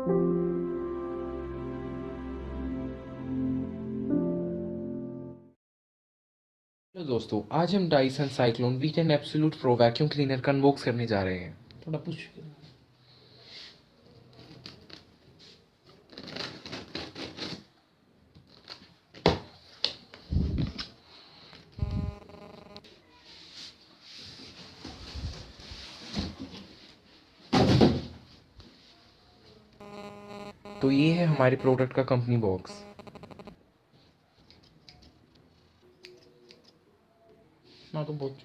Hello दोस्तों, आज हम Dyson cyclone v10 absolute pro vacuum cleaner का अनबॉक्स करने जा रहे हैं। थोड़ा पुश। तो ये है हमारे प्रोडक्ट का कंपनी बॉक्स। ना तो बहुत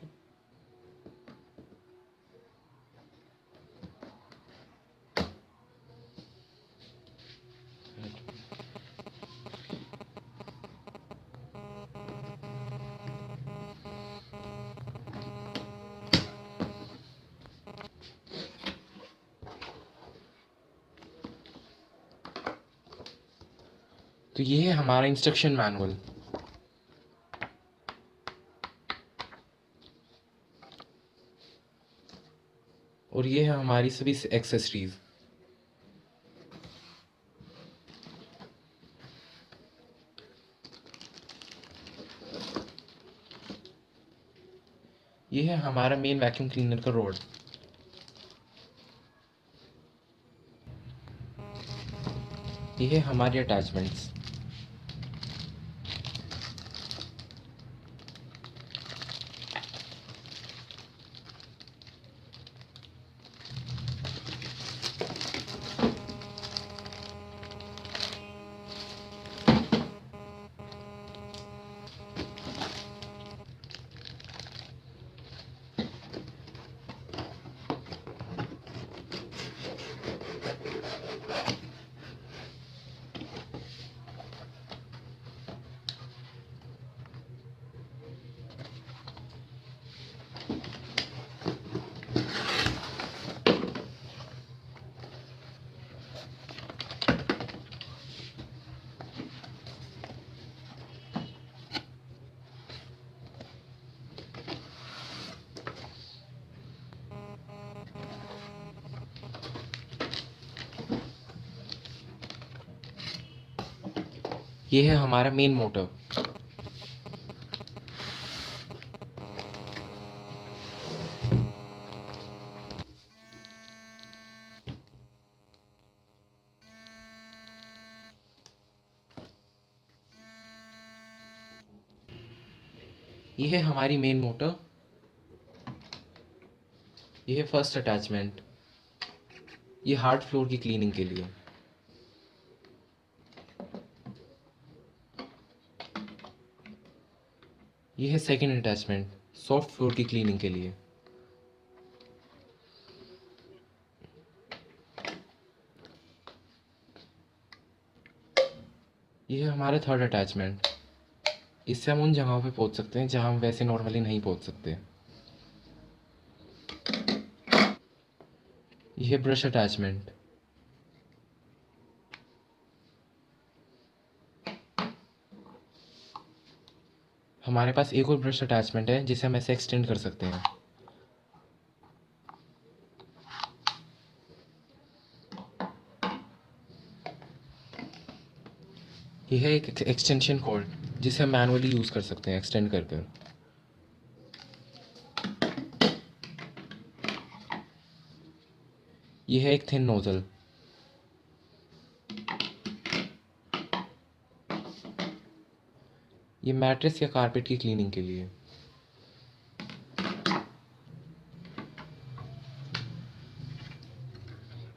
तो ये है हमारा इंस्ट्रक्शन मैनुअल। और ये है हमारी सभी एक्सेसरीज। ये है हमारा मेन वैक्यूम क्लीनर का रोड। ये है हमारी अटैचमेंट्स। ये है हमारा मेन मोटर। ये है हमारी मेन मोटर। ये है फर्स्ट अटैचमेंट। ये हार्ड फ्लोर की क्लीनिंग के लिए। ये है सेकंड अटैचमेंट, सॉफ्ट फ्लोर की क्लीनिंग के लिए। ये है हमारा थर्ड अटैचमेंट। इससे हम उन जगहों पे पहुंच सकते हैं जहां हम वैसे नॉर्मली नहीं पहुंच सकते। ये है ब्रश अटैचमेंट। हमारे पास एक और ब्रश अटैचमेंट है जिसे हम ऐसे एक्सटेंड कर सकते हैं। यह है एक एक्सटेंशन कॉर्ड जिसे हम मैनुअली यूज़ कर सकते हैं एक्सटेंड कर कर। यह है एक थिन नोजल। ये मैट्रेस या कारपेट की क्लीनिंग के लिए।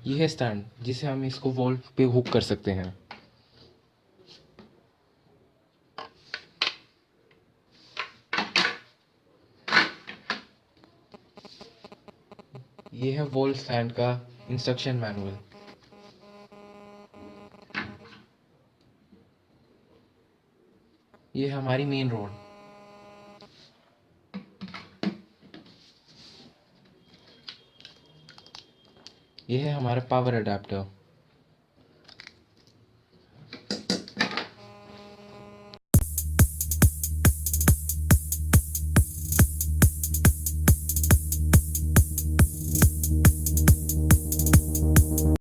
यह है स्टैंड जिसे हम इसको वॉल पे हुक कर सकते हैं। यह है वॉल स्टैंड का इंस्ट्रक्शन मैनुअल। यह है हमारी मेन रोड। यह है हमारा पावर अडेप्टर।